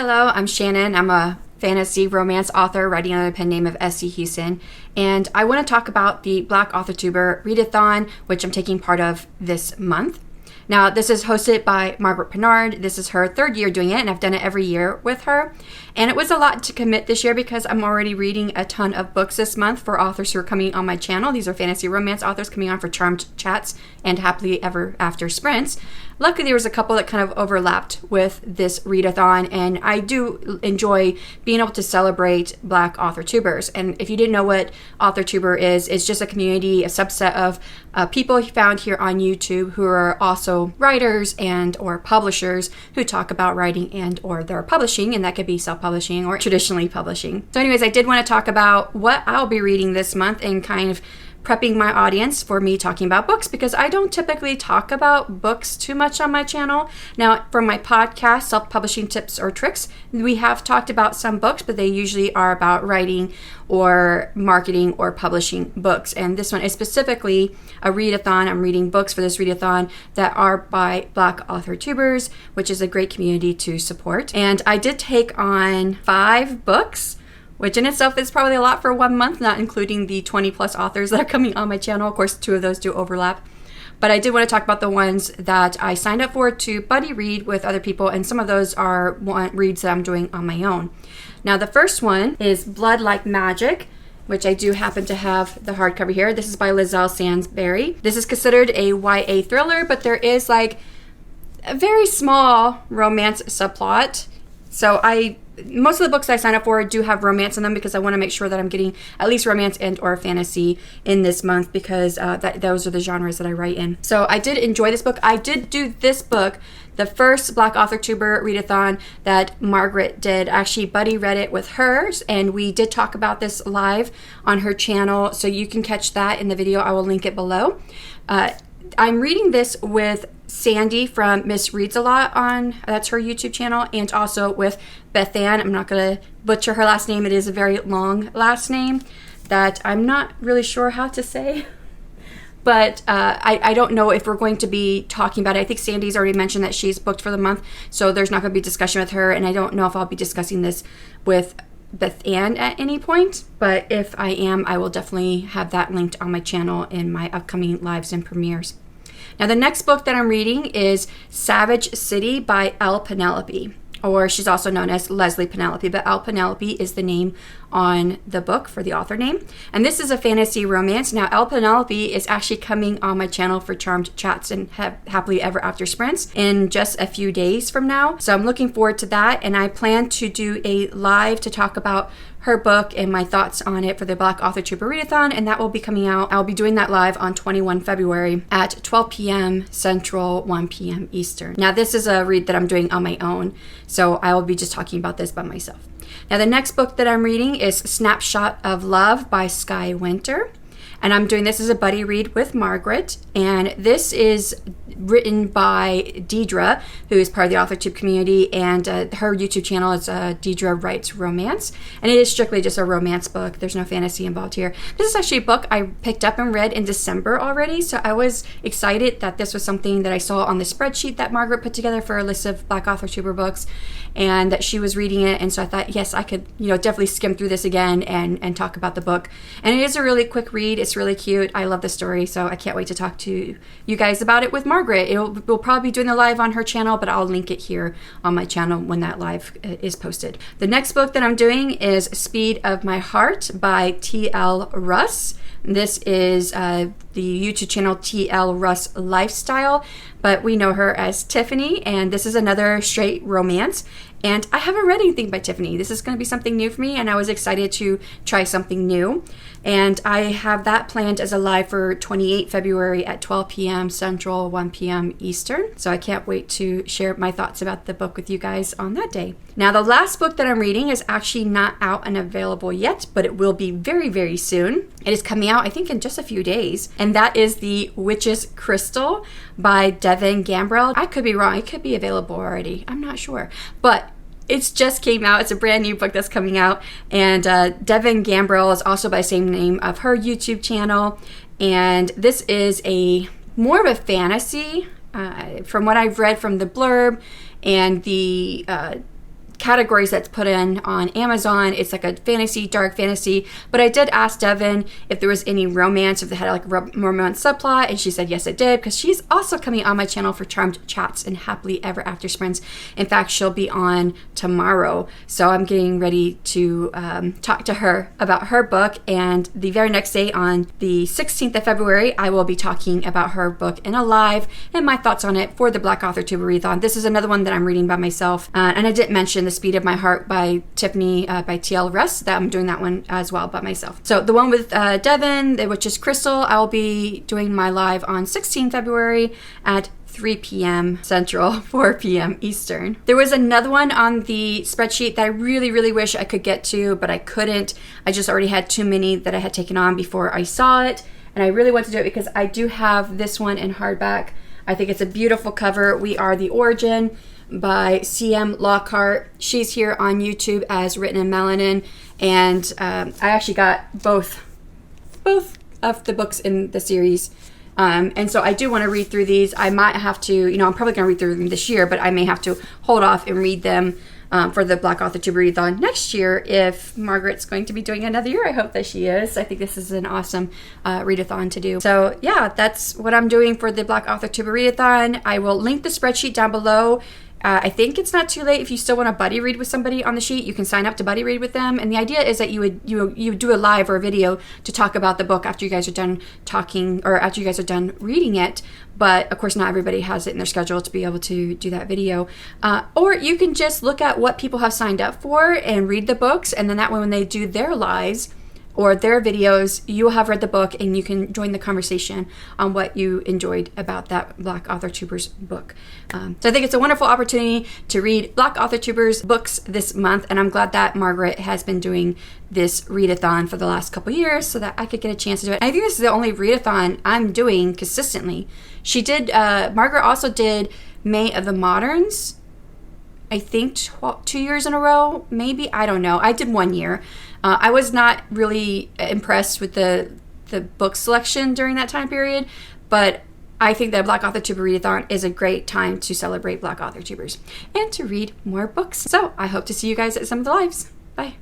Hello, I'm Shanon. I'm a fantasy romance author writing under the pen name of S.C. Huston, and I want to talk about the Black Authortuber Readathon, which I'm taking part of this month. Now, this is hosted by Margaret Pinard. This is her third year doing it, and I've done it every year with her. And it was a lot to commit this year because I'm already reading a ton of books this month for authors who are coming on my channel. These are fantasy romance authors coming on for Charmed Chats and Happily Ever After Sprints. Luckily, there was a couple that kind of overlapped with this readathon, and I do enjoy being able to celebrate Black Authortubers. And if you didn't know what Authortuber is, it's just a community, a subset of people found here on YouTube who are also writers and or publishers who talk about writing and or their publishing, and that could be self-publishing or traditionally publishing. So anyways, I did want to talk about what I'll be reading this month and kind of prepping my audience for me talking about books, because I don't typically talk about books too much on my channel. Now, for my podcast, Self-Publishing Tips or Tricks, we have talked about some books, but they usually are about writing or marketing or publishing books. And this one is specifically a readathon. I'm reading books for this readathon that are by Black Authortubers, which is a great community to support. And I did take on 5 books, which in itself is probably a lot for 1 month, not including the 20 plus authors that are coming on my channel. Of course, 2 of those do overlap. But I did want to talk about the ones that I signed up for to buddy read with other people, and some of those are reads that I'm doing on my own. Now, the first one is Blood Like Magic, which I do happen to have the hardcover here. This is by Liselle Sambury. This is considered a YA thriller, but there is like a very small romance subplot. So most of the books I sign up for do have romance in them because I want to make sure that I'm getting at least romance and or fantasy in this month, because those are the genres that I write in. So I did enjoy this book. I did do this book, the first Black Authortuber Readathon that Margaret did. Actually, Buddy read it with hers, and we did talk about this live on her channel, so you can catch that in the video. I will link it below. I'm reading this with Sandy from Miss Reads a Lot that's her YouTube channel, and also with Beth Ann. I'm not going to butcher her last name. It is a very long last name that I'm not really sure how to say. But I don't know if we're going to be talking about it. I think Sandy's already mentioned that she's booked for the month, so there's not going to be discussion with her, and I don't know if I'll be discussing this with Beth Ann at any point, but if I am, I will definitely have that linked on my channel in my upcoming lives and premieres. Now, the next book that I'm reading is Savage City by L. Penelope, or she's also known as Leslie Penelope, but L. Penelope is the name on the book for the author name. And this is a fantasy romance. Now, L. Penelope is actually coming on my channel for Charmed Chats and Happily Ever After Sprints in just a few days from now. So I'm looking forward to that, and I plan to do a live to talk about her book and my thoughts on it for the Black Authortuber Readathon, and that will be coming out. I'll be doing that live on 21 February at 12 p.m. Central, 1 p.m. Eastern. Now, this is a read that I'm doing on my own, so I will be just talking about this by myself. Now, the next book that I'm reading is Snapshot of Love by Skye Winter. And I'm doing this as a buddy read with Margaret. And this is written by Deidre, who is part of the Authortube community. And her YouTube channel is Deidre Writes Romance. And it is strictly just a romance book. There's no fantasy involved here. This is actually a book I picked up and read in December already. So I was excited that this was something that I saw on the spreadsheet that Margaret put together for a list of Black Authortuber books, and that she was reading it. And so I thought, yes, I could definitely skim through this again and talk about the book. And it is a really quick read. It's really cute. I love the story, so I can't wait to talk to you guys about it with Margaret. We'll probably be doing the live on her channel, but I'll link it here on my channel when that live is posted. The next book that I'm doing is Speed of My Heart by T.L. Russ. This is the YouTube channel T.L. Russ Lifestyle, but we know her as Tiffany, and this is another straight romance. And I haven't read anything by Tiffany. This is going to be something new for me, and I was excited to try something new. And I have that planned as a live for 28 February at 12 p.m. Central, 1 p.m. Eastern. So I can't wait to share my thoughts about the book with you guys on that day. Now, the last book that I'm reading is actually not out and available yet, but it will be very, very soon. It is coming out, I think, in just a few days. And that is The Witch's Crystal by Devon Gambrell. I could be wrong. It could be available already. I'm not sure. But it just came out. It's a brand new book that's coming out. And Devon Gambrell is also by the same name of her YouTube channel. And this is more of a fantasy from what I've read from the blurb and the categories that's put in on Amazon. It's like a fantasy, dark fantasy. But I did ask Devon if there was any romance, if they had like a romance subplot, and she said yes, it did, because she's also coming on my channel for Charmed Chats and Happily Ever After Sprints. In fact, she'll be on tomorrow. So I'm getting ready to talk to her about her book. And the very next day, on the 16th of February, I will be talking about her book in a live and my thoughts on it for the Black Authortuber Readathon. This is another one that I'm reading by myself. And I didn't mention The Speed of My Heart by Tiffany by T.L. Russ, that I'm doing that one as well by myself. So the one with Devon, which is Crystal, I will be doing my live on 16 February at 3 p.m. Central, 4 p.m. Eastern. There was another one on the spreadsheet that I really, really wish I could get to, but I couldn't. I just already had too many that I had taken on before I saw it. And I really want to do it because I do have this one in hardback. I think it's a beautiful cover. We Are the Origin by C.M. Lockhart. She's here on YouTube as Written in Melanin. And I actually got both of the books in the series. And so I do want to read through these. I might have to, I'm probably going to read through them this year, but I may have to hold off and read them for the Black Authortuber Readathon next year if Margaret's going to be doing another year. I hope that she is. I think this is an awesome readathon to do. So yeah, that's what I'm doing for the Black Authortuber Readathon. I will link the spreadsheet down below. I think it's not too late if you still want to buddy read with somebody on the sheet. You can sign up to buddy read with them, and the idea is that you would do a live or a video to talk about the book after you guys are done talking, or after you guys are done reading it. But of course, not everybody has it in their schedule to be able to do that video. Or you can just look at what people have signed up for and read the books, and then that way when they do their lives or their videos, you will have read the book and you can join the conversation on what you enjoyed about that Black Authortuber's book. So I think it's a wonderful opportunity to read Black Authortuber's books this month, and I'm glad that Margaret has been doing this readathon for the last couple years so that I could get a chance to do it. I think this is the only readathon I'm doing consistently. She did, Margaret also did May of the Moderns, I think 2 years in a row, maybe. I don't know. I did 1 year. I was not really impressed with the book selection during that time period, but I think that Black Authortuber Readathon is a great time to celebrate Black Authortubers and to read more books. So I hope to see you guys at some of the lives. Bye.